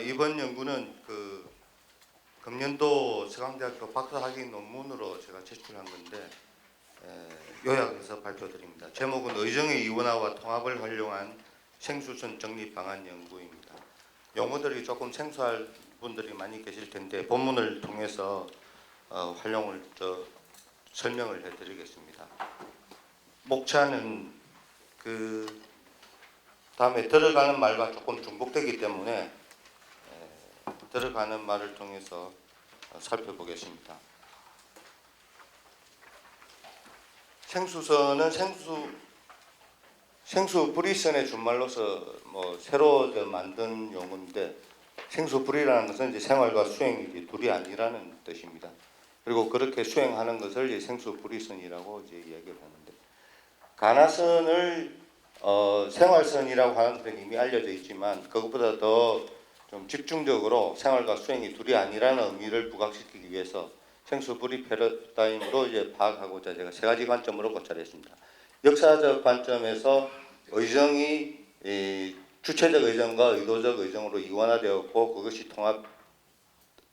이번 연구는 금년도 서강대학교 박사학위 논문으로 제가 제출한 건데 요약해서 발표드립니다. 제목은 의정의 이원화와 통합을 활용한 생수선 정립 방안 연구입니다. 용어들이 조금 생소할 분들이 많이 계실 텐데 본문을 통해서 활용을 설명을 해드리겠습니다. 목차는 다음에 들어가는 말과 조금 중복되기 때문에 들어가는 말을 통해서 살펴보겠습니다. 생수선은 생수 불이선의 준말로서 새로 만든 용어인데, 생수 불이라는 것은 이제 생활과 수행이 둘이 아니라는 뜻입니다. 그리고 그렇게 수행하는 것을 이제 생수 불이선이라고 이제 이야기를 하는데, 가나선을 생활선이라고 하는 것은 이미 알려져 있지만 그것보다 더 좀 집중적으로 생활과 수행이 둘이 아니라는 의미를 부각시키기 위해서 생수 불이 패러다임으로 이제 파악하고자 제가 세 가지 관점으로 고찰했습니다. 역사적 관점에서 의정이 주체적 의정과 의도적 의정으로 이원화되었고 그것이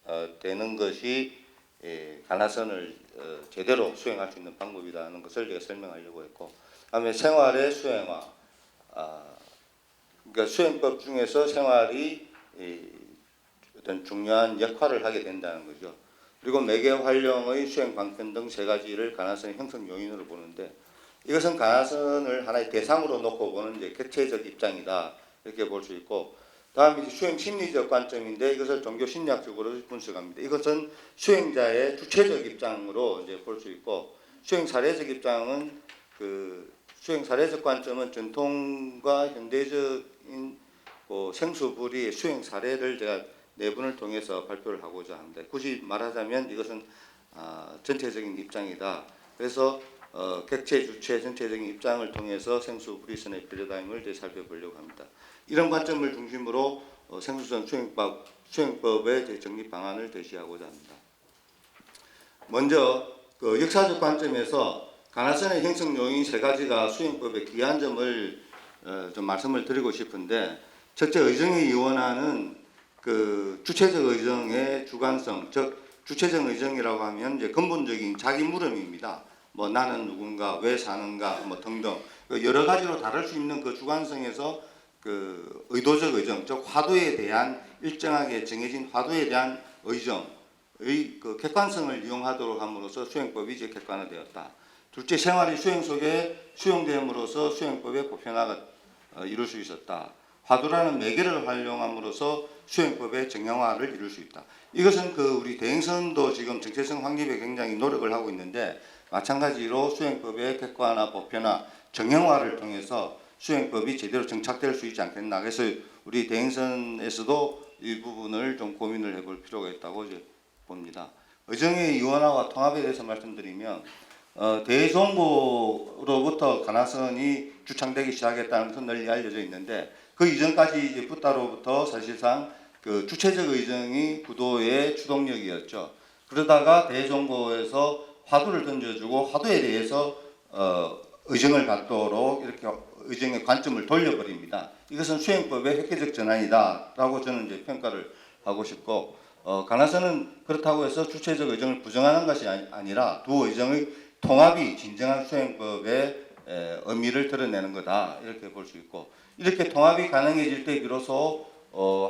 통합되는 것이 가나선을 제대로 수행할 수 있는 방법이라는 것을 제가 설명하려고 했고, 그다음에 생활의 수행화, 그러니까 수행법 중에서 생활이 어떤 중요한 역할을 하게 된다는 거죠. 그리고 매개 활용의 수행 방편 등 세 가지를 가나선의 형성 요인으로 보는데, 이것은 가나선을 하나의 대상으로 놓고 보는 이제 객체적 입장이다, 이렇게 볼 수 있고, 다음에 수행 심리적 관점인데 이것을 종교 심리학적으로 분석합니다. 이것은 수행자의 주체적 입장으로 이제 볼 수 있고, 수행 사례적 입장은 수행 사례적 관점은 전통과 현대적인 생수불이 수행 사례를 제가 네 분을 통해서 발표를 하고자 합니다. 굳이 말하자면 이것은 전체적인 입장이다. 그래서 객체, 주체, 전체적인 입장을 통해서 생수불이선의 패러다임을 살펴보려고 합니다. 이런 관점을 중심으로 생수선 수행법의 정립 방안을 제시하고자 합니다. 먼저 역사적 관점에서 가나선의 형성 요인 세 가지가 수행법의 귀한 점을 좀 말씀을 드리고 싶은데, 첫째, 의정의 이원화는 주체적 의정의 주관성, 즉 주체적 의정이라고 하면 이제 근본적인 자기 물음입니다. 나는 누군가, 왜 사는가, 등등 여러 가지로 다를 수 있는 그 주관성에서 의도적 의정, 즉 화두에 대한 일정하게 정해진 화두에 대한 의정의 객관성을 이용하도록 함으로써 수행법이 이제 객관화되었다. 둘째, 생활이 수행 속에 수용됨으로써 수행법의 보편화가 이룰 수 있었다. 화두라는 매개를 활용함으로써 수행법의 정형화를 이룰 수 있다. 이것은 우리 대행선도 지금 정체성 확립에 굉장히 노력을 하고 있는데, 마찬가지로 수행법의 객관화, 보편화, 정형화를 통해서 수행법이 제대로 정착될 수 있지 않겠나. 그래서 우리 대행선에서도 이 부분을 좀 고민을 해볼 필요가 있다고 이제 봅니다. 의정의 이원화와 통합에 대해서 말씀드리면, 대종고로부터 가나선이 주창되기 시작했다는 것은 널리 알려져 있는데, 그 이전까지 이제 붓다로부터 사실상 주체적 의정이 구도의 주동력이었죠. 그러다가 대종고에서 화두를 던져주고 화두에 대해서 의정을 갖도록 이렇게 의정의 관점을 돌려버립니다. 이것은 수행법의 획기적 전환이다라고 저는 이제 평가를 하고 싶고, 가나선은 그렇다고 해서 주체적 의정을 부정하는 것이 아니라 두 의정의 통합이 진정한 수행법의 의미를 드러내는 거다, 이렇게 볼 수 있고, 이렇게 통합이 가능해질 때 비로소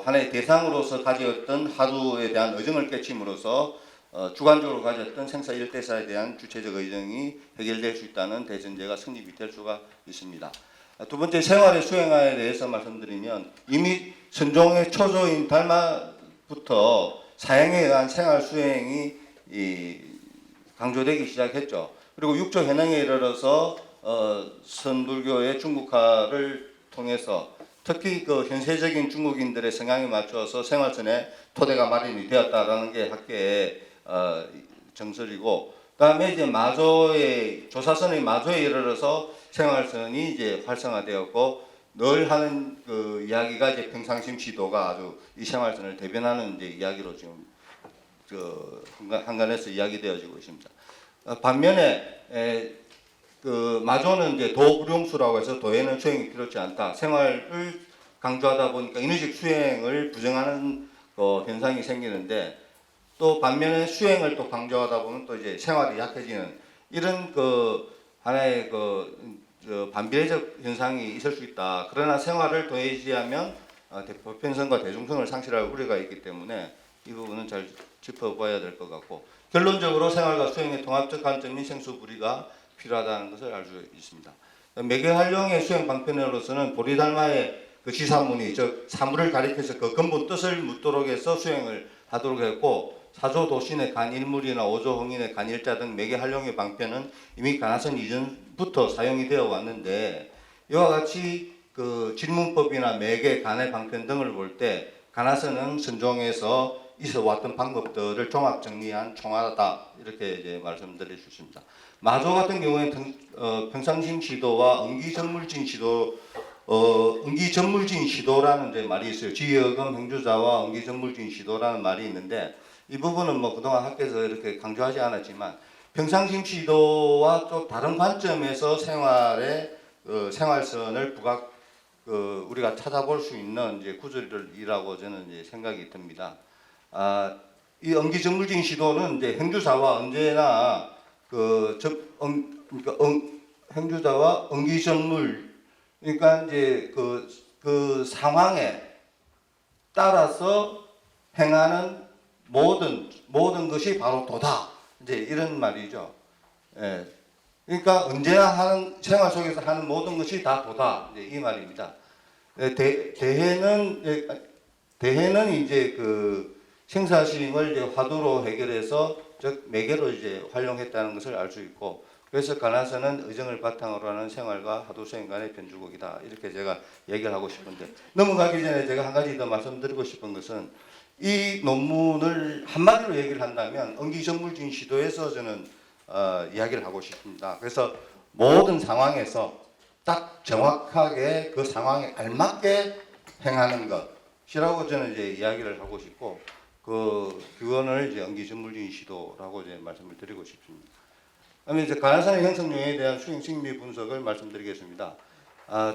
하나의 대상으로서 가졌던 화두에 대한 의정을 깨침으로써 주관적으로 가졌던 생사 일대사에 대한 주체적 의정이 해결될 수 있다는 대전제가 성립이 될 수가 있습니다. 두 번째, 생활의 수행화에 대해서 말씀드리면, 이미 선종의 초조인 달마부터 사행에 의한 생활 수행이 강조되기 시작했죠. 그리고 육조 현행에 이르러서 선불교의 중국화를 통해서 특히 현세적인 중국인들의 성향에 맞춰서 생활선의 토대가 마련이 되었다라는 게 학계의 정설이고, 그다음에 이제 조사선의 마조에 이르러서 생활선이 이제 활성화되었고, 늘 하는 그 이야기가 이제 평상심 지도가 아주 이 생활선을 대변하는 이제 이야기로 지금 한간에서 이야기되어지고 있습니다. 반면에 그 마조는 이제 도구룡수라고 해서 도에는 수행이 필요치 않다. 생활을 강조하다 보니까 인의식 수행을 부정하는 현상이 생기는데 또 반면에 수행을 또 강조하다 보면 또 이제 생활이 약해지는 이런 하나의 반비례적 현상이 있을 수 있다. 그러나 생활을 도외시하면 보편성과 대중성을 상실할 우려가 있기 때문에 이 부분은 잘 짚어봐야 될 것 같고 결론적으로 생활과 수행의 통합적 관점인 생수부리가 필요하다는 것을 알 수 있습니다. 매개활용의 수행 방편으로서는 보리달마의 그 지사문이 즉 사물을 가리켜서 그 근본 뜻을 묻도록 해서 수행을 하도록 했고 사조 도신의 간일물이나 오조 홍인의 간일자 등 매개활용의 방편은 이미 가나선 이전부터 사용이 되어 왔는데 이와 같이 그 질문법이나 매개, 간의 방편 등을 볼 때 가나선은 선종에서 있어 왔던 방법들을 종합 정리한 총화다 이렇게 이제 말씀드릴 수 있습니다. 마조 같은 경우에는 평상심 시도와 응기전물진 시도 응기전물진 시도라는 이제 말이 있어요. 지여금 행주자와 응기전물진 시도라는 말이 있는데 이 부분은 뭐 그동안 학교에서 이렇게 강조하지 않았지만 평상심 시도와 또 다른 관점에서 생활의 생활선을 부각 우리가 찾아볼 수 있는 이제 구절이라고 저는 이제 생각이 듭니다. 이 응기전물진 시도는 이제 행주자와 언제나 행주자와 응기전물 그러니까 이제 그 상황에 따라서 행하는 모든 것이 바로 도다. 이제 이런 말이죠. 예. 그러니까 언제나 하는 생활 속에서 하는 모든 것이 다 도다. 이제 이 말입니다. 대해는 이제 그 생사심을 이제 화두로 해결해서 즉 매개로 이제 활용했다는 것을 알 수 있고 그래서 가나선은 의정을 바탕으로 하는 생활과 하도 수행 간의 변주곡이다. 이렇게 제가 얘기를 하고 싶은데 넘어가기 전에 제가 한 가지 더 말씀드리고 싶은 것은 이 논문을 한마디로 얘기를 한다면 응기전물진 시도에서 저는 이야기를 하고 싶습니다. 그래서 모든 상황에서 딱 정확하게 그 상황에 알맞게 행하는 것이라고 저는 이제 이야기를 하고 싶고 그 규원을 이제 응기전물진 시도라고 이제 말씀을 드리고 싶습니다. 그러면 이제 가나선의 형성 요인에 대한 수행 심리 분석을 말씀드리겠습니다.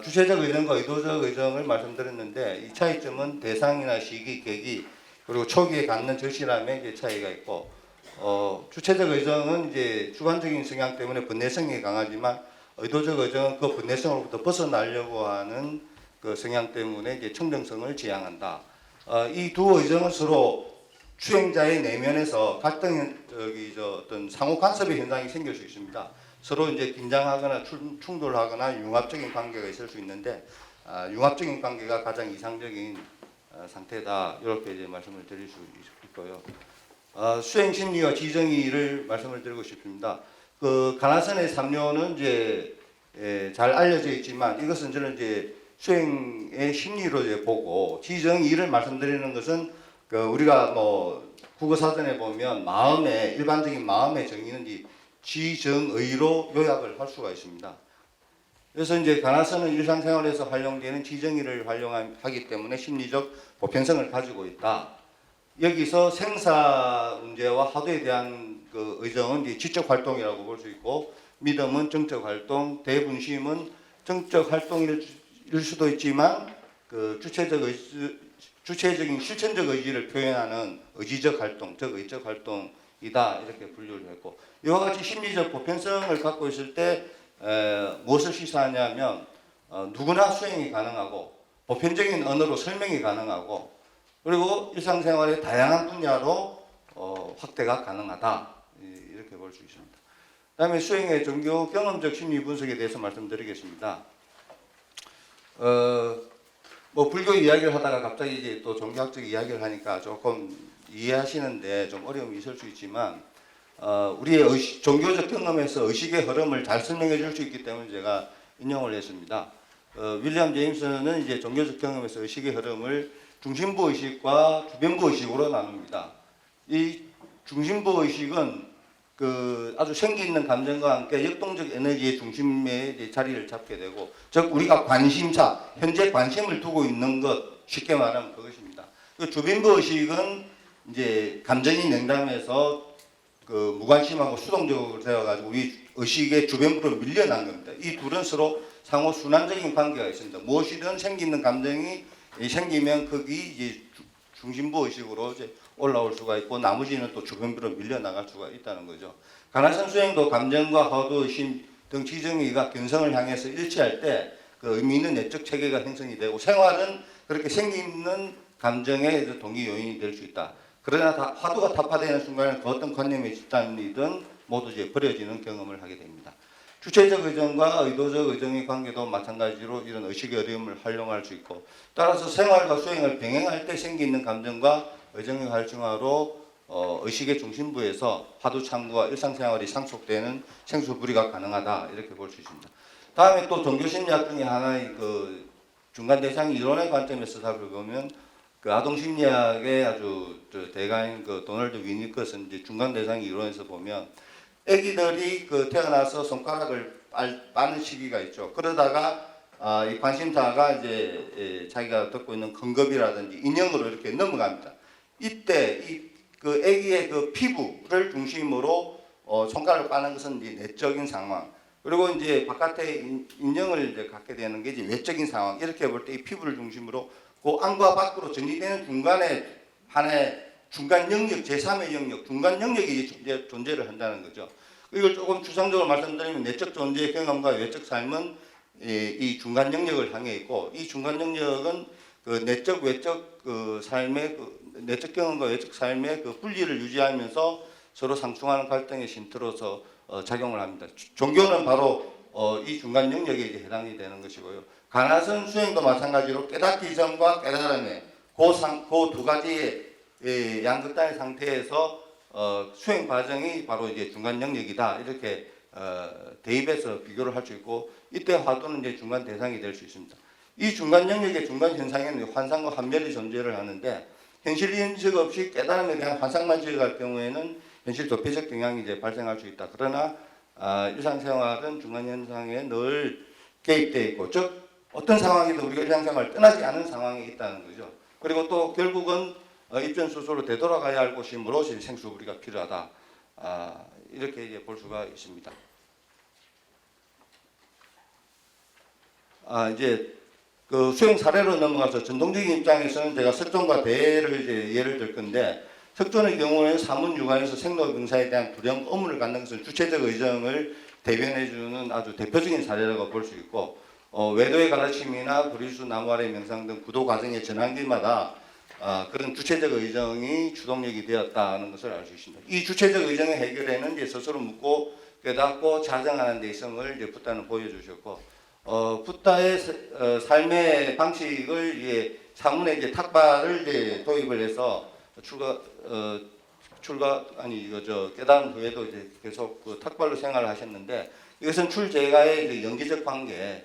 주체적 의정과 의도적 의정을 말씀드렸는데 이 차이점은 대상이나 시기, 계기 그리고 초기에 갖는 절실함에 이제 차이가 있고 주체적 의정은 이제 주관적인 성향 때문에 번뇌성이 강하지만 의도적 의정은 그 번뇌성으로부터 벗어나려고 하는 그 성향 때문에 이제 청정성을 지향한다. 이 두 의정은 서로 수행자의 내면에서 갈등 어떤 상호 간섭의 현상이 생길 수 있습니다. 서로 이제 긴장하거나 충돌하거나 융합적인 관계가 있을 수 있는데 융합적인 관계가 가장 이상적인 상태다. 이렇게 이제 말씀을 드릴 수 있고요. 수행 심리와 지정의를 말씀을 드리고 싶습니다. 그 가나선의 삼료는 이제 잘 알려져 있지만 이것은 저는 이제 수행의 심리로 이제 보고 지정의를 말씀드리는 것은 우리가 뭐 국어 사전에 보면 일반적인 마음의 정의는 이 지정의로 요약을 할 수가 있습니다. 그래서 이제 가나선은 일상생활에서 활용되는 지정의를 활용하기 때문에 심리적 보편성을 가지고 있다. 여기서 생사 문제와 하도에 대한 그 의정은 이제 지적 활동이라고 볼 수 있고 믿음은 정적 활동, 대분심은 정적 활동일 수도 있지만 그 주체적인 실천적 의지를 표현하는 의지적 활동, 즉 의적 활동이다 이렇게 분류를 했고 이와 같이 심리적 보편성을 갖고 있을 때 무엇을 시사하냐면 누구나 수행이 가능하고 보편적인 언어로 설명이 가능하고 그리고 일상생활의 다양한 분야로 확대가 가능하다 이렇게 볼 수 있습니다. 그다음에 수행의 종교 경험적 심리 분석에 대해서 말씀드리겠습니다. 뭐 불교 이야기를 하다가 갑자기 이제 또 종교학적 이야기를 하니까 조금 이해하시는데 좀 어려움이 있을 수 있지만 우리의 종교적 경험에서 의식의 흐름을 잘 설명해 줄 수 있기 때문에 제가 인용을 했습니다. 윌리엄 제임스는 이제 종교적 경험에서 의식의 흐름을 중심부 의식과 주변부 의식으로 나눕니다. 이 중심부 의식은 아주 생기 있는 감정과 함께 역동적 에너지의 중심에 이제 자리를 잡게 되고, 즉 우리가 관심사, 현재 관심을 두고 있는 것, 쉽게 말하면 그것입니다. 그 주변부 의식은 이제 감정이 냉담해서 무관심하고 수동적으로 되어가지고 우리 의식의 주변부로 밀려난 겁니다. 이 둘은 서로 상호 순환적인 관계가 있습니다. 무엇이든 생기는 감정이 생기면 거기 이제 중심부 의식으로 이제 올라올 수가 있고, 나머지는 또 주변부로 밀려나갈 수가 있다는 거죠. 가나선 수행도 감정과 허도, 의심 등 지정의가 견성을 향해서 일치할 때 그 의미 있는 내적 체계가 형성이 되고, 생활은 그렇게 생기는 감정의 동기 요인이 될 수 있다. 그러나 화두가 타파되는 순간에 그 어떤 관념의 집단이든 모두 이제 버려지는 경험을 하게 됩니다. 주체적 의정과 의도적 의정의 관계도 마찬가지로 이런 의식의 어려움을 활용할 수 있고, 따라서 생활과 수행을 병행할 때 생기는 감정과 의정의 활성화로 의식의 중심부에서 화두 참고와 일상생활이 상속되는 생수불이가 가능하다, 이렇게 볼 수 있습니다. 다음에 또 종교심리학 중에 하나의 중간 대상 이론의 관점에서 살펴보면 아동심리학의 아주 대가인 도널드 위니컷은 이제 중간 대상 이론에서 보면, 아기들이 태어나서 손가락을 빠는 시기가 있죠. 그러다가 이 관심사가 이제 자기가 듣고 있는 근급이라든지 인형으로 이렇게 넘어갑니다. 이때 아기의 피부를 중심으로 손가락을 빠는 것은 이제 내적인 상황, 그리고 이제 바깥에 인형을 이제 갖게 되는 게 이제 외적인 상황, 이렇게 볼 때 이 피부를 중심으로 그 안과 밖으로 전이되는 중간에 한해 중간 영역, 제3의 영역, 중간 영역이 존재를 한다는 거죠. 이걸 조금 추상적으로 말씀드리면, 내적 존재의 경험과 외적 삶은 이 중간 영역을 향해 있고, 이 중간 영역은 내적 외적 삶의 내적 경험과 외적 삶의 분리를 유지하면서 서로 상충하는 갈등의 쉼터로서 작용을 합니다. 종교는 바로 이 중간 영역에 이제 해당이 되는 것이고요. 가나선 수행도 마찬가지로 깨닫기 전과 깨달음의 그 두 가지의 양극단의 상태에서 수행 과정이 바로 이제 중간 영역이다, 이렇게 대입해서 비교를 할 수 있고, 이때 화두는 이제 중간 대상이 될 수 있습니다. 이 중간 영역의 중간 현상에는 환상과 환멸이 존재를 하는데, 현실 인식 없이 깨달음에 대한 환상만 지어갈 경우에는 현실 도피적 경향이 이제 발생할 수 있다. 그러나 일상생활은 중간 현상에 늘 개입되어 있고, 즉 어떤 상황이든 우리가 일상생활을 떠나지 않은 상황이 있다는 거죠. 그리고 또 결국은 입전 수소로 되돌아가야 할 곳이므로 생수부리가 필요하다, 이렇게 이제 볼 수가 있습니다. 이제 수행 사례로 넘어가서 전통적인 입장에서는 제가 석존과 대를 이제 예를 들 건데, 석존의 경우에는 사문유관에서 생로병사에 대한 두려움, 의문을 갖는 것을 주체적 의정을 대변해주는 아주 대표적인 사례라고 볼 수 있고, 외도의 가르침이나 구리수 나무아래 명상 등 구도 과정의 전환기마다 그런 주체적 의정이 주동력이 되었다는 것을 알 수 있습니다. 이 주체적 의정의 해결에는 이제 스스로 묻고 깨닫고 자정하는 데 이성을 이제 붓다는 보여주셨고, 붓다의 삶의 방식을 이제 사문에 이제 탁발을 이제 도입을 해서 깨달은 후에도 이제 계속 탁발로 생활을 하셨는데, 이것은 출제가의 이제 연기적 관계를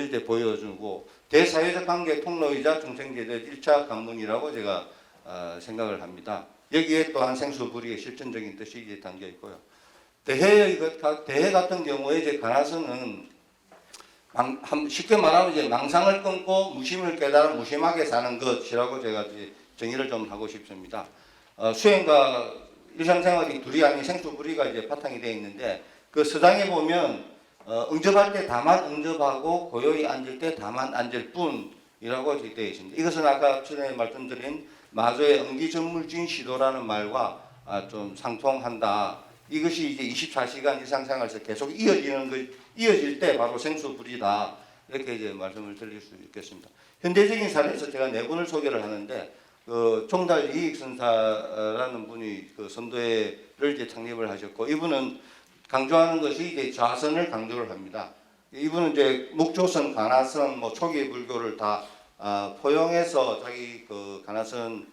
이제 보여주고, 대사회적 관계 통로이자 중생제도의 1차 관문이라고 제가 생각을 합니다. 여기에 또한 생수불이의 실천적인 뜻이 이제 담겨 있고요. 대해 같은 경우에 이제 가나선은 쉽게 말하면 이제 망상을 끊고 무심을 깨달아 무심하게 사는 것이라고 제가 이제 정의를 좀 하고 싶습니다. 수행과 일상생활이 둘이 아닌 생수불이가 이제 바탕이 되어 있는데, 그 서당에 보면 응접할 때 다만 응접하고 고요히 앉을 때 다만 앉을 뿐이라고 되어 있습니다. 이것은 아까 전에 말씀드린 마조의 응기전물진 시도라는 말과 좀 상통한다. 이것이 이제 24시간 일상생활에서 계속 이어질 때 바로 생수불이다, 이렇게 이제 말씀을 드릴 수 있겠습니다. 현대적인 사례에서 제가 네 분을 소개를 하는데, 종달 이익선사라는 분이 선도회를 이제 창립을 하셨고, 이분은 강조하는 것이 이제 좌선을 강조를 합니다. 이분은 이제 묵조선, 가나선, 초기 불교를 다 포용해서 자기 가나선의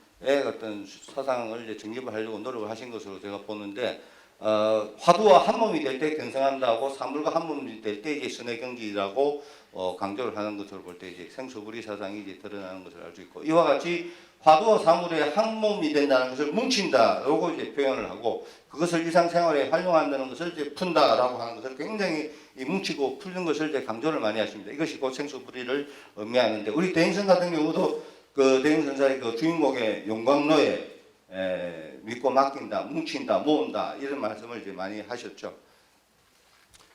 어떤 사상을 이제 정립을 하려고 노력을 하신 것으로 제가 보는데, 화두와 한 몸이 될 때 견성한다고, 산불과 한 몸이 될 때 이제 선의 경지라고 강조를 하는 것으로 볼 때 이제 생수불이 사상이 이제 드러나는 것을 알 수 있고, 이와 같이 화두와 사물의 한 몸이 된다는 것을 뭉친다라고 이제 표현을 하고, 그것을 일상생활에 활용한다는 것을 이제 푼다라고 하는 것을 굉장히 이 뭉치고 풀는 것을 이제 강조를 많이 하십니다. 이것이 곧 생수불이를 의미하는데, 우리 대행선 같은 경우도 그 대행선사의 그 주인공의 용광로에 믿고 맡긴다, 뭉친다, 모은다 이런 말씀을 이제 많이 하셨죠.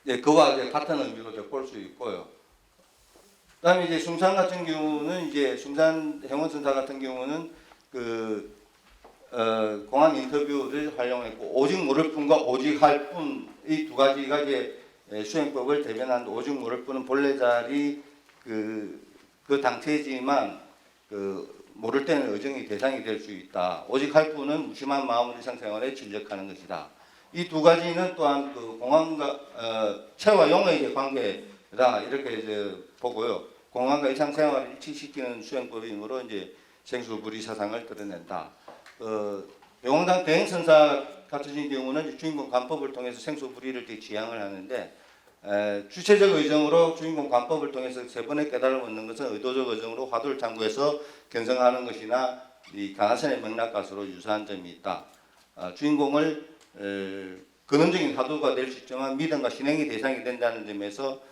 예, 그와 이제 같은 의미로 볼 수 있고요. 그다음에 이제 숭산 같은 경우는 이제 숭산 행원선사 같은 경우는 그 공항 인터뷰를 활용했고, 오직 모를 뿐과 오직 할 뿐 이 두 가지가 이제 수행법을 대변한, 오직 모를 뿐은 본래 자리 그 당체지만 그 모를 때는 의정이 대상이 될 수 있다. 오직 할 뿐은 무심한 마음으로 일상생활에 진력하는 것이다. 이 두 가지는 또한 그 공항과 체와 용의 관계다 이렇게 이제 보고요. 공항과 일상생활을 일치시키는 수행법이므로 이제 생수불이 사상을 드러낸다. 용왕당 대행선사 같으신 경우는 주인공 관법을 통해서 생수불이를 지향을 하는데, 주체적 의정으로 주인공 관법을 통해서 세 번의 깨달음을 얻는 것은 의도적 의정으로 화두를 탐구해서 견성하는 것이나 이 가나선의 맥락과 서로 유사한 점이 있다. 주인공을 근원적인 화두가 될 수 있지만 믿음과 신행이 대상이 된다는 점에서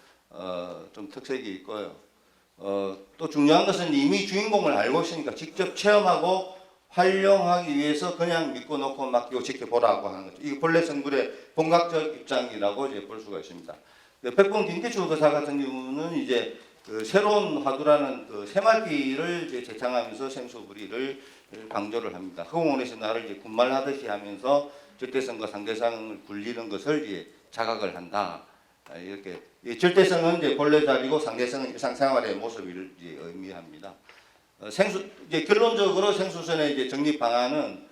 좀 특색이 있고요. 또 중요한 것은 이미 주인공을 알고 있으니까 직접 체험하고 활용하기 위해서 그냥 믿고 놓고 맡기고 지켜보라고 하는 거죠. 이게 본래 성불의 본각적 입장이라고 이제 볼 수가 있습니다. 백봉 김기춘 거사 같은 경우는 이제 그 새로운 화두라는 그 새말기를 이제 제창하면서 생수불이를 강조를 합니다. 허공원에서 나를 이제 군말하듯이 하면서 절대성과 상대성을 굴리는 것을 이제 자각을 한다. 이렇게 절대성은 이제 본래 자리고 상대성은 일상생활의 모습을 이제 의미합니다. 이제 결론적으로 생수선의 이제 정립 방안은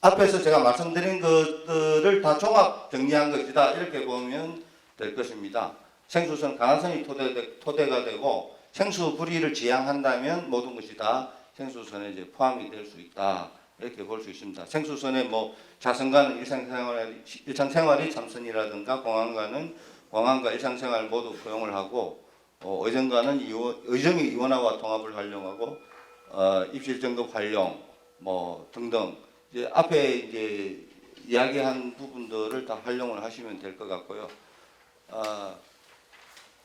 앞에서 제가 말씀드린 것들을 다 종합 정리한 것이다 이렇게 보면 될 것입니다. 생수선 가나선이 토대가 되고 생수불이를 지향한다면 모든 것이 다 생수선에 이제 포함이 될 수 있다 이렇게 볼 수 있습니다. 생수선의 뭐 자선가는 일상생활이 참선이라든가 공항과 일상생활 모두 포용을 하고, 의정가는 의정의 이원화와 통합을 활용하고, 입실정급 활용 뭐 등등 이제 앞에 이제 이야기한 부분들을 다 활용을 하시면 될 것 같고요.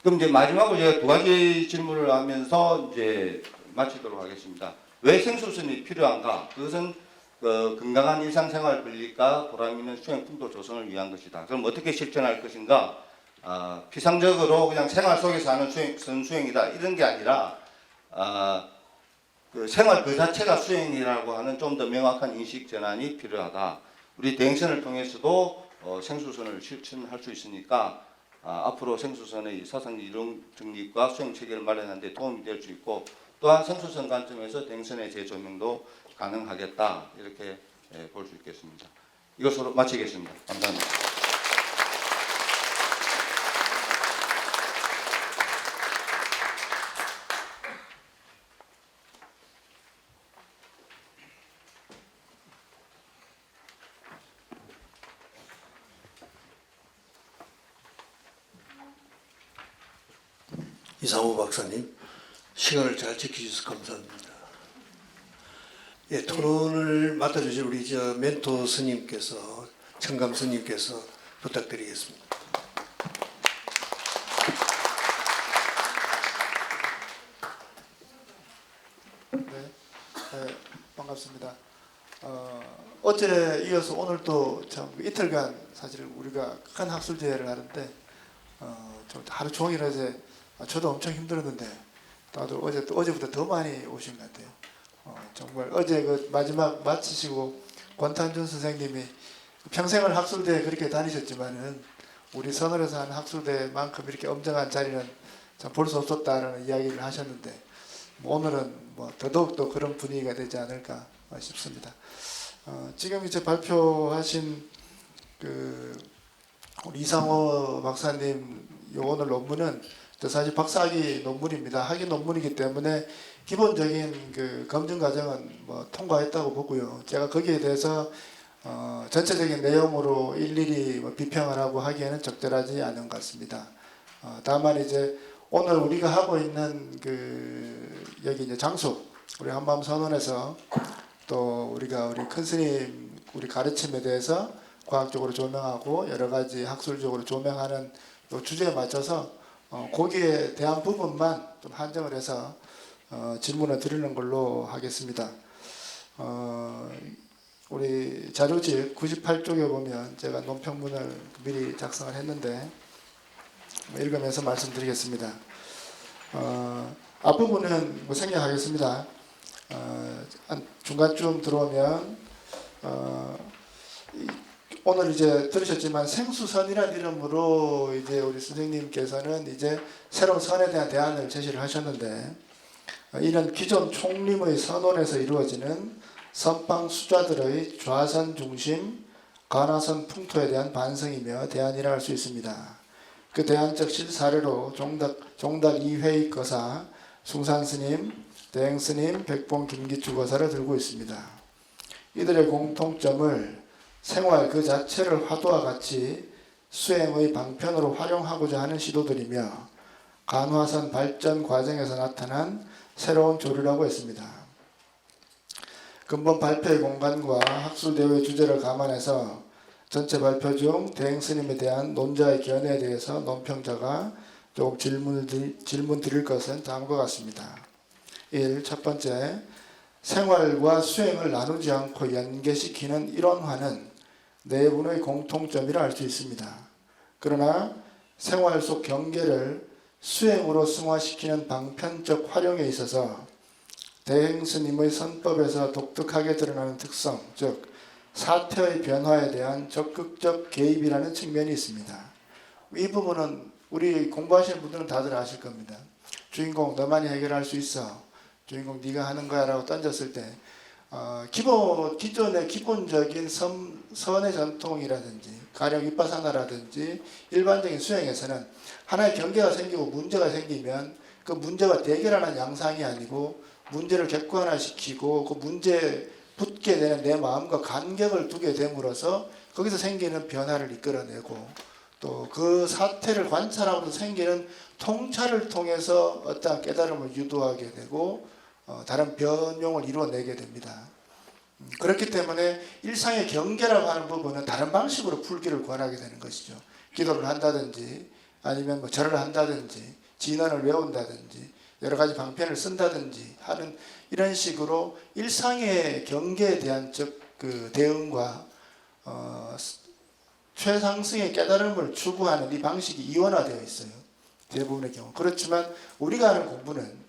그럼 이제 마지막으로 제가 두 가지 질문을 하면서 이제 마치도록 하겠습니다. 왜 생수선이 필요한가? 그것은 건강한 일상생활 권리가 보람있는 수행 풍토 조성을 위한 것이다. 그럼 어떻게 실천할 것인가? 피상적으로 그냥 생활 속에서 하는 선수행이다 이런 게 아니라 그 생활 그 자체가 수행이라고 하는 좀 더 명확한 인식 전환이 필요하다. 우리 대행선을 통해서도 생수선을 실천할 수 있으니까 앞으로 생수선의 사상 이론 정립과 수행 체계를 마련하는 데 도움이 될 수 있고, 또한 생수선 관점에서 대행선의 재조명도 가능하겠다 이렇게 볼 수 있겠습니다. 이것으로 마치겠습니다. 감사합니다. 이상호 박사님, 시간을 잘 지켜주셔서 감사합니다. 예, 토론을 맡아주실 우리 멘토 스님께서, 청감 스님께서 부탁드리겠습니다. 네, 반갑습니다. 어제 이어서 오늘도 참 이틀간 사실 우리가 큰 학술대회를 하는데 좀 하루 종일 어제 저도 엄청 힘들었는데 다들 어제부터 더 많이 오신 것 같아요. 정말 어제 그 마지막 마치시고 권탄준 선생님이 평생을 학술대에 그렇게 다니셨지만은 우리 서늘에서 한 학술대만큼 이렇게 엄정한 자리는 참 볼 수 없었다라는 이야기를 하셨는데, 오늘은 뭐 더더욱 또 그런 분위기가 되지 않을까 싶습니다. 지금 이제 발표하신 그 우리 이상호 박사님 오늘 논문은 사실 박사학위 논문입니다. 학위 논문이기 때문에 기본적인 그 검증 과정은 뭐 통과했다고 보고요. 제가 거기에 대해서 전체적인 내용으로 일일이 뭐 비평을 하고 하기에는 적절하지 않은 것 같습니다. 다만 이제 오늘 우리가 하고 있는 그 여기 이제 장소 우리 한마음 선언에서 또 우리 큰 스님 우리 가르침에 대해서 과학적으로 조명하고 여러 가지 학술적으로 조명하는 요 주제에 맞춰서 거기에 대한 부분만 좀 한정을 해서 질문을 드리는 걸로 하겠습니다. 우리 자료집 98쪽에 보면 제가 논평문을 미리 작성을 했는데 읽으면서 말씀드리겠습니다. 앞부분은 생략하겠습니다. 중간쯤 들어오면 오늘 이제 들으셨지만 생수선이라는 이름으로 이제 우리 선생님께서는 이제 새로운 선에 대한 대안을 제시를 하셨는데 이는 기존 총림의 선언에서 이루어지는 선방 수자들의 좌선 중심 관화선 풍토에 대한 반성이며 대안이라 할 수 있습니다. 그 대안적 실사례로 종달 2회의 거사 숭산스님, 대행스님, 백봉 김기추 거사를 들고 있습니다. 이들의 공통점을 생활 그 자체를 화두와 같이 수행의 방편으로 활용하고자 하는 시도들이며 간화선 발전 과정에서 나타난 새로운 조류라고 했습니다. 근본 발표의 공간과 학술대회의 주제를 감안해서 전체 발표 중 대행스님에 대한 논자의 견해에 대해서 논평자가 조금 질문 드릴 것은 다음과 같습니다. 1. 첫 번째, 생활과 수행을 나누지 않고 연계시키는 이론화는 네 분의 공통점이라 할 수 있습니다. 그러나 생활 속 경계를 수행으로 승화시키는 방편적 활용에 있어서 대행스님의 선법에서 독특하게 드러나는 특성, 즉 사태의 변화에 대한 적극적 개입이라는 측면이 있습니다. 이 부분은 우리 공부하시는 분들은 다들 아실 겁니다. 주인공 너만이 해결할 수 있어. 주인공 네가 하는 거야 라고 던졌을 때 기존의 기본적인 선의 전통이라든지 가령 윗바사나라든지 일반적인 수행에서는 하나의 경계가 생기고 문제가 생기면 그 문제가 대결하는 양상이 아니고 문제를 객관화시키고 그 문제에 붙게 되는 내 마음과 간격을 두게 됨으로써 거기서 생기는 변화를 이끌어내고 또 그 사태를 관찰하면서 생기는 통찰을 통해서 어떠한 깨달음을 유도하게 되고 다른 변용을 이루어내게 됩니다. 그렇기 때문에 일상의 경계라고 하는 부분은 다른 방식으로 풀기를 권하게 되는 것이죠. 기도를 한다든지 아니면 뭐 절을 한다든지 진언을 외운다든지 여러 가지 방편을 쓴다든지 하는 이런 식으로 일상의 경계에 대한 그 대응과 최상승의 깨달음을 추구하는 이 방식이 이원화되어 있어요. 대부분의 경우. 그렇지만 우리가 하는 공부는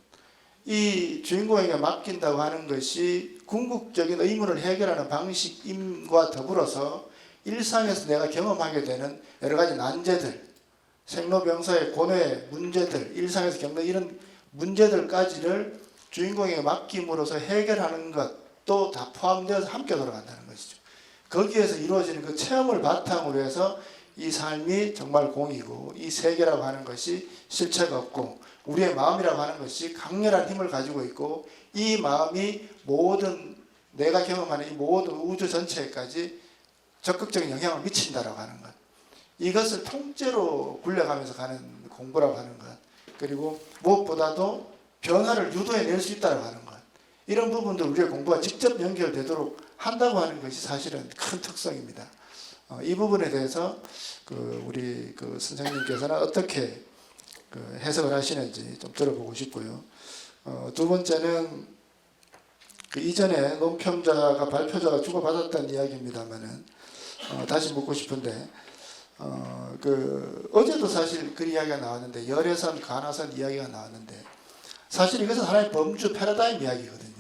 이 주인공에게 맡긴다고 하는 것이 궁극적인 의문을 해결하는 방식임과 더불어서 일상에서 내가 경험하게 되는 여러 가지 난제들, 생로병사의 고뇌의 문제들, 일상에서 겪는 이런 문제들까지를 주인공에게 맡김으로써 해결하는 것도 다 포함되어서 함께 돌아간다는 것이죠. 거기에서 이루어지는 그 체험을 바탕으로 해서 이 삶이 정말 공이고 이 세계라고 하는 것이 실체가 없고 우리의 마음이라고 하는 것이 강렬한 힘을 가지고 있고 이 마음이 모든 내가 경험하는 이 모든 우주 전체까지 적극적인 영향을 미친다라고 하는 것. 이것을 통째로 굴려가면서 가는 공부라고 하는 것. 그리고 무엇보다도 변화를 유도해낼 수 있다고 하는 것. 이런 부분들 우리의 공부가 직접 연결되도록 한다고 하는 것이 사실은 큰 특성입니다. 이 부분에 대해서 우리 선생님께서는 어떻게 해석을 하시는지 좀 들어보고 싶고요. 두 번째는 이전에 논평자가 발표자가 주고받았다는 이야기입니다만은 다시 묻고 싶은데 어제도 사실 그 이야기가 나왔는데 열애선, 간화선 이야기가 나왔는데 사실 이것은 하나의 범주 패러다임 이야기거든요.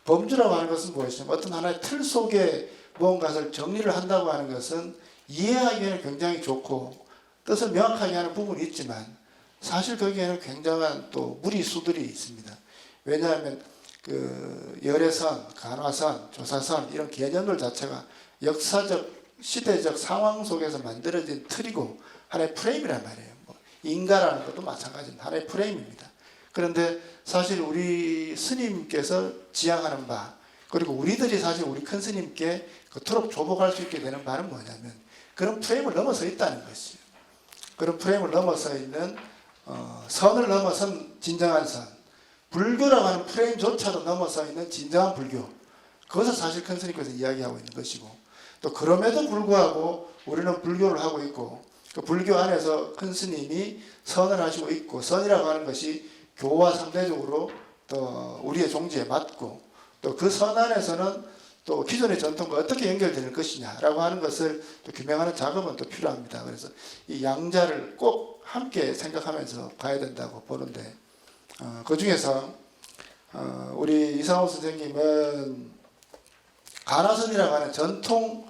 범주라고 하는 것은 무엇이냐면 어떤 하나의 틀 속에 무언가를 정리를 한다고 하는 것은 이해하기에는 굉장히 좋고 뜻을 명확하게 하는 부분이 있지만 사실 거기에는 굉장한 또 무리수들이 있습니다. 왜냐하면 열애선, 간화선, 조사선 이런 개념들 자체가 역사적, 시대적 상황 속에서 만들어진 틀이고 하나의 프레임이란 말이에요. 인가라는 것도 마찬가지입니다. 하나의 프레임입니다. 그런데 사실 우리 스님께서 지향하는 바 그리고 우리들이 사실 우리 큰 스님께 그토록 조복할 수 있게 되는 바는 뭐냐면 그런 프레임을 넘어서 있다는 것이죠. 그런 프레임을 넘어서 있는 선을 넘어선 진정한 선 불교라고 하는 프레임조차도 넘어서 있는 진정한 불교. 그것을 사실 큰 스님께서 이야기하고 있는 것이고, 또 그럼에도 불구하고 우리는 불교를 하고 있고, 그 불교 안에서 큰 스님이 선을 하시고 있고, 선이라고 하는 것이 교와 상대적으로 또 우리의 종지에 맞고, 또 그 선 안에서는 또 기존의 전통과 어떻게 연결되는 것이냐라고 하는 것을 또 규명하는 작업은 또 필요합니다. 그래서 이 양자를 꼭 함께 생각하면서 봐야 된다고 보는데, 그 중에서 우리 이상호 선생님은 가나선이라고 하는 전통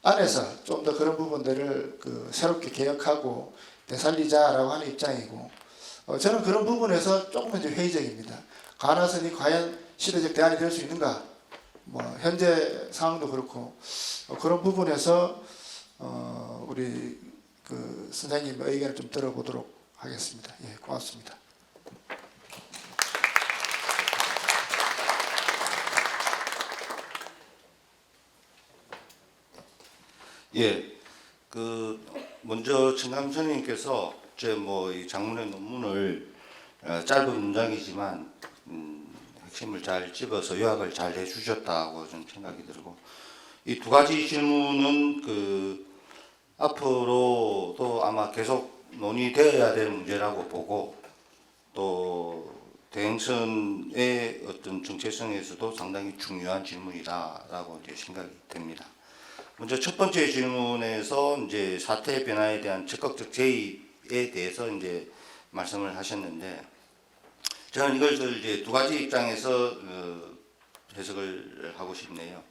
안에서 좀 더 그런 부분들을 새롭게 개혁하고 되살리자라고 하는 입장이고, 저는 그런 부분에서 조금 이제 회의적입니다. 가나선이 과연 시대적 대안이 될 수 있는가? 뭐 현재 상황도 그렇고, 그런 부분에서 우리 선생님의 의견을 좀 들어보도록 하겠습니다. 예, 고맙습니다. 예, 먼저 청감 선생님께서 제 이 장문의 논문을 짧은 문장이지만 핵심을 잘 집어서 요약을 잘 해주셨다고 좀 생각이 들고, 이 두 가지 질문은 앞으로도 아마 계속 논의되어야 될 문제라고 보고, 또 대행선의 어떤 정체성에서도 상당히 중요한 질문이다라고 이제 생각이 됩니다. 먼저 첫 번째 질문에서 이제 사태 변화에 대한 적극적 개입에 대해서 이제 말씀을 하셨는데, 저는 이걸 이제 두 가지 입장에서 해석을 하고 싶네요.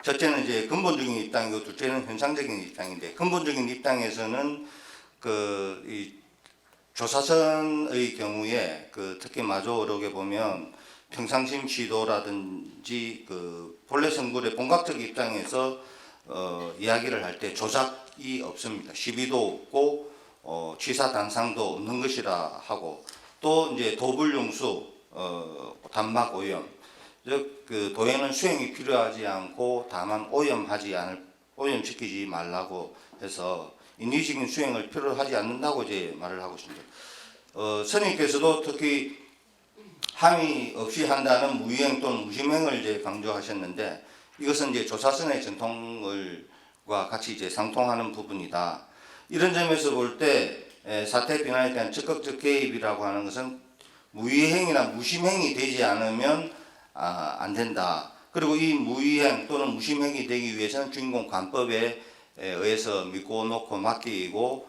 첫째는 이제 근본적인 입장이고, 둘째는 현상적인 입장인데, 근본적인 입장에서는 이 조사선의 경우에 특히 마조어록에 보면 평상심 시도라든지 본래 성불의 본각적 입장에서 이야기를 할 때 조작이 없습니다. 시비도 없고 취사 단상도 없는 것이라 하고, 또 이제 도불용수 단막 오염, 즉 도에는 수행이 필요하지 않고 다만 오염시키지 말라고 해서 인위적인 수행을 필요로 하지 않는다고 이제 말을 하고 있습니다. 스님께서도 특히 함의 없이 한다는 무위행 또는 무심행을 이제 강조하셨는데, 이것은 이제 조사선의 전통과 같이 이제 상통하는 부분이다. 이런 점에서 볼 때 사태 변화에 대한 적극적 개입이라고 하는 것은 무위행이나 무심행이 되지 않으면 안 된다. 그리고 이 무위행 또는 무심행이 되기 위해서는 주인공 관법에 의해서 믿고 놓고 맡기고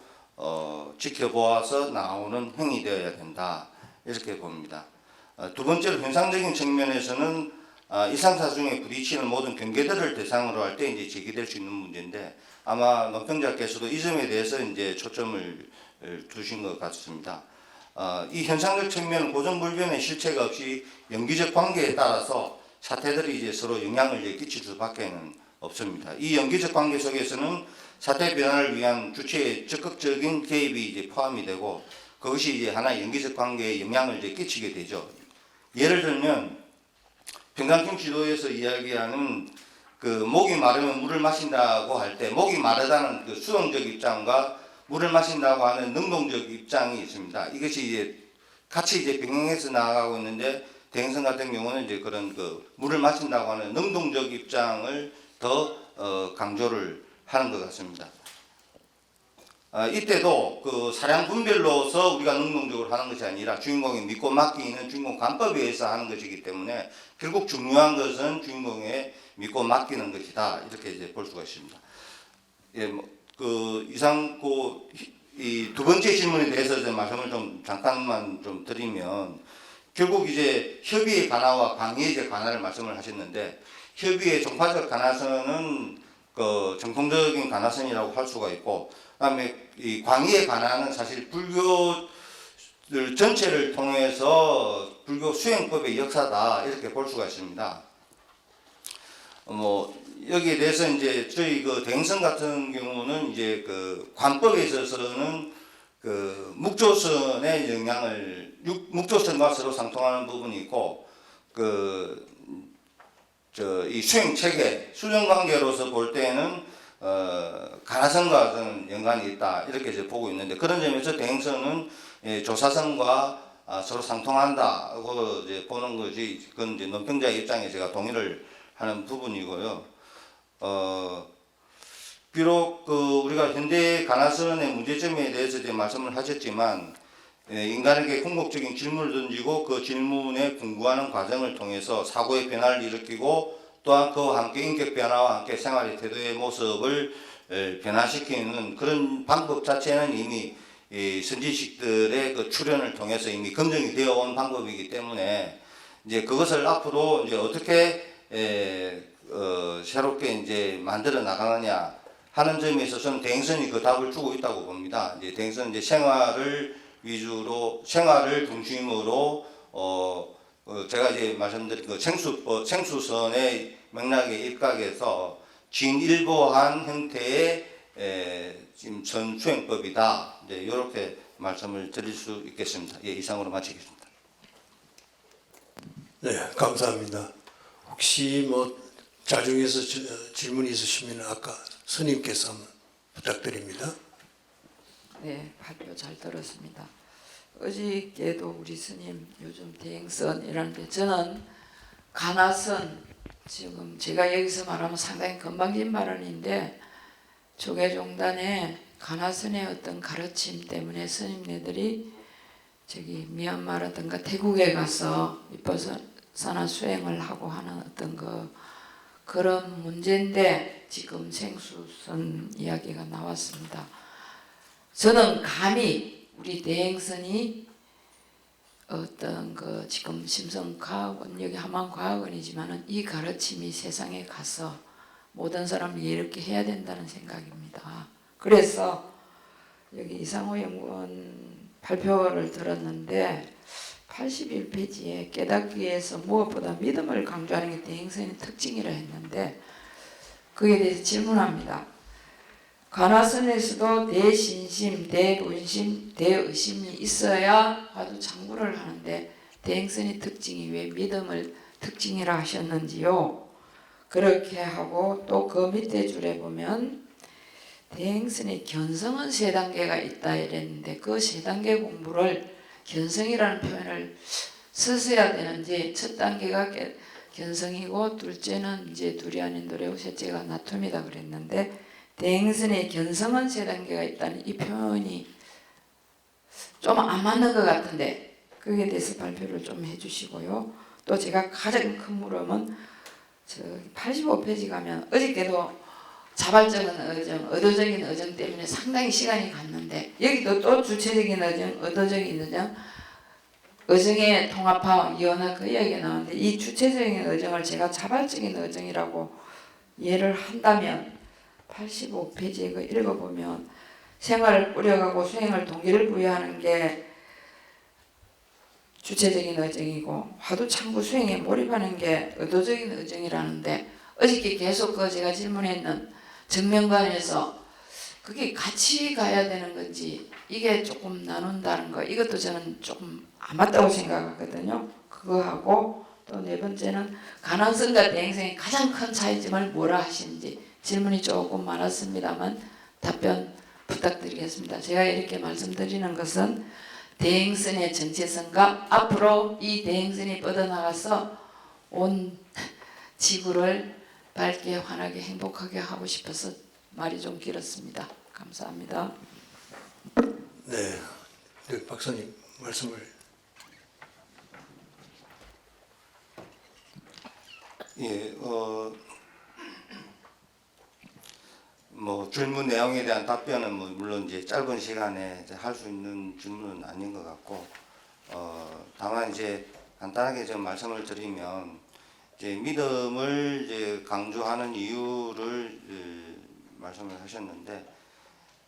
지켜보아서 나오는 행위 되어야 된다. 이렇게 봅니다. 두 번째로 현상적인 측면에서는 일상사중에 부딪히는 모든 경계들을 대상으로 할 때 이제 제기될 수 있는 문제인데, 아마 논평자께서도 이 점에 대해서 이제 초점을 두신 것 같습니다. 이 현상적 측면은 고정불변의 실체가 없이 연기적 관계에 따라서 사태들이 이제 서로 영향을 이제 끼칠 수밖에는 없습니다. 이 연기적 관계 속에서는 사태 변화를 위한 주체의 적극적인 개입이 이제 포함이 되고, 그것이 이제 하나의 연기적 관계에 영향을 이제 끼치게 되죠. 예를 들면 평강심 지도에서 이야기하는 목이 마르면 물을 마신다고 할 때, 목이 마르다는 수동적 입장과 물을 마신다고 하는 능동적 입장이 있습니다. 이것이 이제 같이 이제 병행해서 나아가고 있는데, 대행선 같은 경우는 이제 그런 물을 마신다고 하는 능동적 입장을 더 강조를 하는 것 같습니다. 이때도 사량 분별로서 우리가 능동적으로 하는 것이 아니라 주인공이 믿고 맡기는 주인공 관법에 의해서 하는 것이기 때문에, 결국 중요한 것은 주인공의 믿고 맡기는 것이다. 이렇게 이제 볼 수가 있습니다. 예, 이상 이 두 번째 질문에 대해서 말씀을 좀 잠깐만 좀 드리면, 결국 이제 협의의 관화와 광의의 관화를 말씀을 하셨는데, 협의의 종파적 관화선은 정통적인 관화선이라고 할 수가 있고, 그다음에 이 광의의 관화는 사실 불교들 전체를 통해서 불교 수행법의 역사다, 이렇게 볼 수가 있습니다. 여기에 대해서 이제 저희 대행선 같은 경우는 이제 관법에 있어서는 묵조선의 영향을, 묵조선과 서로 상통하는 부분이 있고, 이 수행 체계, 수정 관계로서 볼 때는 가나선과 연관이 있다, 이렇게 이제 보고 있는데, 그런 점에서 대행선은 조사선과 서로 상통한다고 이제 보는 것이 그건 이제 논평자의 입장에 제가 동의를 하는 부분이고요. 비록 우리가 현대 가나선의 문제점에 대해서 이제 말씀을 하셨지만 인간에게 궁극적인 질문을 던지고 그 질문에 궁구하는 과정을 통해서 사고의 변화를 일으키고 또한 그와 함께 인격 변화와 함께 생활의 태도의 모습을 변화시키는 그런 방법 자체는 이미 이 선지식들의 그 출현을 통해서 이미 검증이 되어 온 방법이기 때문에 이제 그것을 앞으로 이제 어떻게 새롭게 이제 만들어 나가느냐 하는 점에 있어서는 대행선이 그 답을 주고 있다고 봅니다. 이제 대행선은 이제 생활을 위주로 생활을 중심으로 제가 이제 말씀드린 그 생수선의 맥락에 입각해서 진일보한 형태의 지금 전 수행법이다. 이제 이렇게 말씀을 드릴 수 있겠습니다. 예, 이상으로 마치겠습니다. 네, 감사합니다. 혹시 뭐 자중해서 질문이 있으시면 아까 스님께서 한번 부탁드립니다. 네, 발표 잘 들었습니다. 어저께도 우리 스님 요즘 대행선이라는데 저는 가나선 지금 제가 여기서 말하면 상당히 건방진 발언인데 조계종단의 가나선의 어떤 가르침 때문에 스님네들이 저기 미얀마라든가 태국에 가서 위파사나 수행을 하고 하는 어떤 그런 문제인데 지금 생수선 이야기가 나왔습니다. 저는 감히 우리 대행선이 어떤 지금 심성과학원 여기 함안과학원이지만은 이 가르침이 세상에 가서 모든 사람을 이렇게 해야 된다는 생각입니다. 그래서 여기 이상호 연구원 발표를 들었는데 81페이지에 깨닫기 위해서 무엇보다 믿음을 강조하는 게 대행선의 특징이라 했는데 그에 대해서 질문합니다. 가나선에서도 대신심, 대분심, 대의심이 있어야 화두창구를 하는데 대행선의 특징이 왜 믿음을 특징이라 하셨는지요? 그렇게 하고 또 그 밑에 줄에 보면 대행선의 견성은 3단계가 있다 이랬는데 그 3단계 공부를 견성이라는 표현을 쓰셔야 되는지 첫 단계가 견성이고 둘째는 이제 둘이 아닌 노래고 셋째가 나툼이다 그랬는데 대행선의 견성은 3단계가 있다는 이 표현이 좀 안 맞는 것 같은데 그에 대해서 발표를 좀 해주시고요. 또 제가 가장 큰 물음은 85페이지 가면 어저께도 자발적인 의정, 의도적인 의정 때문에 상당히 시간이 갔는데 여기도 또 주체적인 의정, 의도적인 의정, 의정의 통합화, 이원화 그 이야기가 나오는데 이 주체적인 의정을 제가 자발적인 의정이라고 이해를 한다면 85페이지에 그 읽어보면 생활을 꾸려가고 수행을 동기를 부여하는 게 주체적인 의정이고 화두창구 수행에 몰입하는 게 의도적인 의정이라는데 어저께 계속 제가 질문했는 정면관에서 그게 같이 가야 되는 건지 이게 조금 나눈다는 거 이것도 저는 조금 안 맞다고 생각하거든요. 그거하고 또 4번째는 가난성과 대행성의 가장 큰 차이점을 뭐라 하시는지 질문이 조금 많았습니다만 답변 부탁드리겠습니다. 제가 이렇게 말씀드리는 것은 대행선의 정체성과 앞으로 이 대행선이 뻗어나가서 온 지구를 밝게 환하게 행복하게 하고 싶어서 말이 좀 길었습니다. 감사합니다. 네, 네 박사님 말씀을. 예, 뭐 질문 내용에 대한 답변은 뭐 물론 이제 짧은 시간에 할 수 있는 질문은 아닌 것 같고, 다만 이제 간단하게 좀 말씀을 드리면 이제 믿음을 이제 강조하는 이유를 말씀을 하셨는데,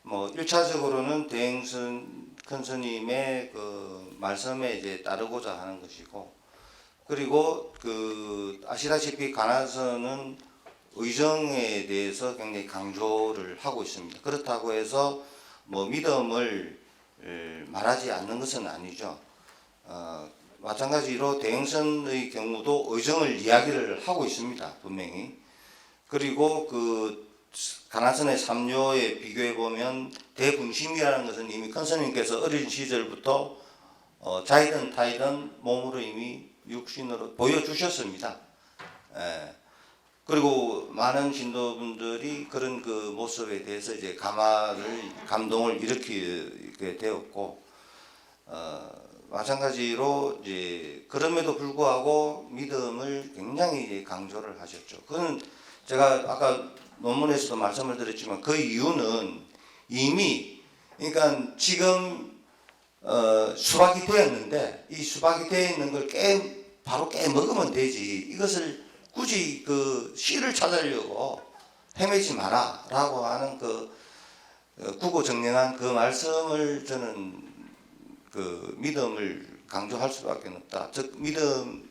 뭐 1차적으로는 대행선 큰 스님의 그 말씀에 이제 따르고자 하는 것이고, 그리고 아시다시피 가나선은 의정에 대해서 굉장히 강조를 하고 있습니다. 그렇다고 해서 뭐 믿음을 말하지 않는 것은 아니죠. 마찬가지로 대행선의 경우도 의정을 이야기를 하고 있습니다. 분명히. 그리고 가나선의 삼요에 비교해 보면 대분심이라는 것은 이미 큰 스님께서 어린 시절부터 자이든 타이든 몸으로 이미 육신으로 보여주셨습니다. 예. 그리고 많은 신도분들이 그런 그 모습에 대해서 이제 감동을 일으키게 되었고, 마찬가지로 이제 그럼에도 불구하고 믿음을 굉장히 이제 강조를 하셨죠. 그건 제가 아까 논문에서도 말씀을 드렸지만 그 이유는 이미 그러니까 지금 수박이 되었는데 이 수박이 되어 있는 걸 바로 깨 먹으면 되지. 이것을 굳이 그 씨를 찾으려고 헤매지 마라라고 하는 그 구고정령한 그 말씀을 저는 그 믿음을 강조할 수밖에 없다. 즉 믿음이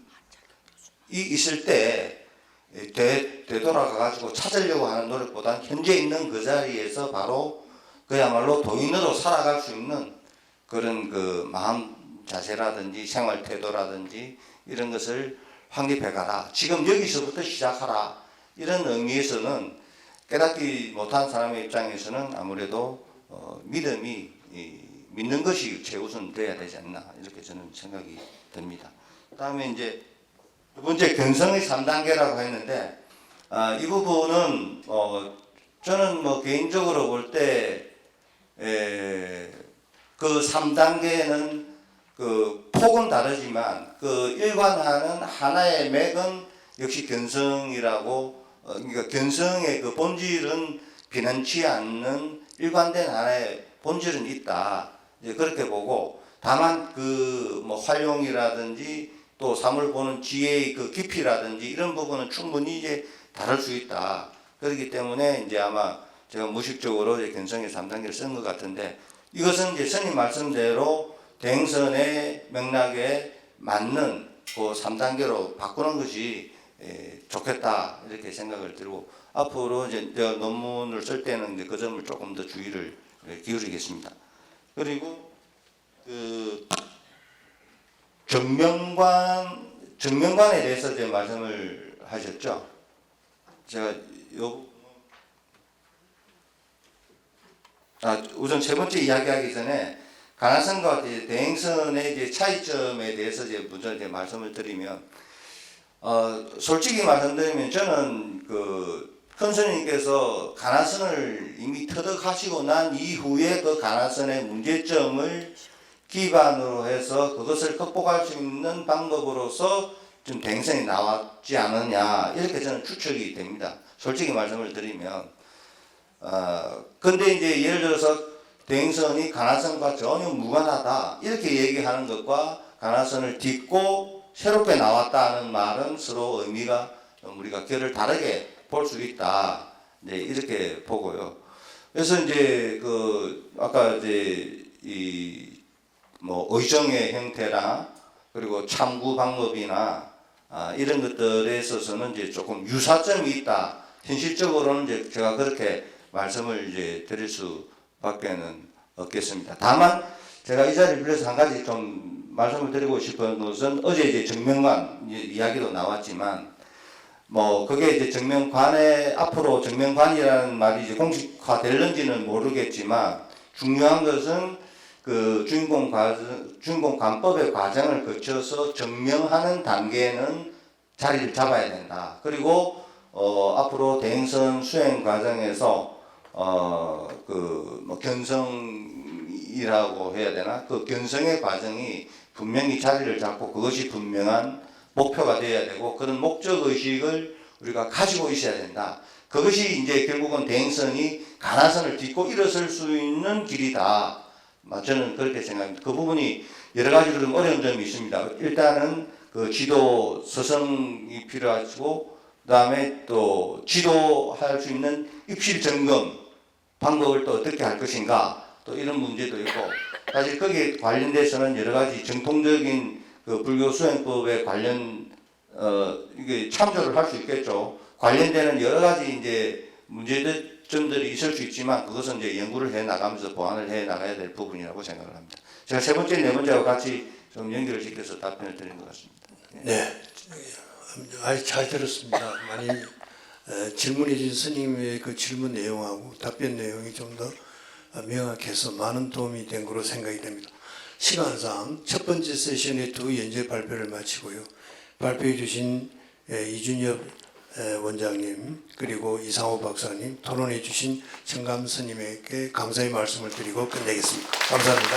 있을 때 되돌아가 가지고 찾으려고 하는 노력보다는 현재 있는 그 자리에서 바로 그야말로 도인으로 살아갈 수 있는 그런 그 마음 자세라든지 생활 태도라든지 이런 것을 확립해 가라. 지금 여기서부터 시작하라. 이런 의미에서는 깨닫지 못한 사람의 입장에서는 아무래도 믿음이 믿는 것이 최우선 돼야 되지 않나 이렇게 저는 생각이 듭니다. 그다음에 이제 두 번째 견성의 3단계라고 했는데 이 부분은 저는 뭐 개인적으로 볼 때 그 3단계는 그 폭은 다르지만 그 일관하는 하나의 맥은 역시 견성이라고 그러니까 견성의 그 본질은 변함치 않는 일관된 하나의 본질은 있다. 이제 그렇게 보고 다만 그 뭐 활용이라든지 또 삶을 보는 지혜의 그 깊이라든지 이런 부분은 충분히 이제 다를 수 있다. 그렇기 때문에 이제 아마 제가 무의식적으로 이제 견성의 3단계를 쓴 것 같은데 이것은 이제 스님 말씀대로 대행선의 맥락에 맞는 그 3단계로 바꾸는 것이 좋겠다 이렇게 생각을 들고 앞으로 이제 제가 논문을 쓸 때는 이제 그 점을 조금 더 주의를 기울이겠습니다. 그리고 그 정명관에 대해서 이제 말씀을 하셨죠. 제가 우선 세 번째 이야기하기 전에 가나선과 대행선의 이제 차이점에 대해서 이제 먼저 이제 말씀을 드리면, 솔직히 말씀드리면 저는 그 큰 스님께서 가나선을 이미 터득하시고 난 이후에 그 가나선의 문제점을 기반으로 해서 그것을 극복할 수 있는 방법으로서 좀 대행선이 나왔지 않느냐 이렇게 저는 추측이 됩니다. 솔직히 말씀을 드리면, 근데 이제 예를 들어서 대행선이 가나선과 전혀 무관하다 이렇게 얘기하는 것과 가나선을 딛고 새롭게 나왔다는 말은 서로 의미가 우리가 결을 다르게 볼 수 있다. 네, 이렇게 보고요. 그래서 이제 그 아까 이제 이 뭐 의정의 형태나 그리고 참구 방법이나 이런 것들에 있어서는 이제 조금 유사점이 있다. 현실적으로는 이제 제가 그렇게 말씀을 이제 드릴 수밖에는 없겠습니다. 다만 제가 이 자리를 빌려서 한 가지 좀 말씀을 드리고 싶은 것은 어제 이제 정명관 이야기도 나왔지만 뭐 그게 이제 정명관의 앞으로 정명관이라는 말이 이제 공식화될는지는 모르겠지만 중요한 것은 그 주인공관법의 과정을 거쳐서 정명하는 단계는 자리를 잡아야 된다. 그리고 앞으로 대행선 수행 과정에서 그 뭐 견성이라고 해야 되나? 그 견성의 과정이 분명히 자리를 잡고 그것이 분명한 목표가 되어야 되고 그런 목적 의식을 우리가 가지고 있어야 된다. 그것이 이제 결국은 대행선이 가나선을 딛고 일어설 수 있는 길이다. 저는 그렇게 생각합니다. 그 부분이 여러 가지로 좀 어려운 점이 있습니다. 일단은 그 지도 서성이 필요하고 그다음에 또 지도할 수 있는 입실 점검 방법을 또 어떻게 할 것인가 또 이런 문제도 있고 사실 거기에 관련돼서는 여러 가지 정통적인 그 불교 수행법에 관련 이게 참조를 할 수 있겠죠. 관련되는 여러 가지 이제 문제점들이 있을 수 있지만 그것은 이제 연구를 해 나가면서 보완을 해 나가야 될 부분이라고 생각을 합니다. 제가 세 번째, 네 번째와 같이 좀 연결을 시켜서 답변을 드린 것 같습니다. 네, 아주 잘 들었습니다. 많이 질문해 주신 스님의 그 질문 내용하고 답변 내용이 좀 더 명확해서 많은 도움이 된 거로 생각이 됩니다. 시간상 첫 번째 세션의 두 연재 발표를 마치고요. 발표해 주신 이준엽 원장님 그리고 이상호 박사님 토론해 주신 청감 스님에게 감사의 말씀을 드리고 끝내겠습니다. 감사합니다.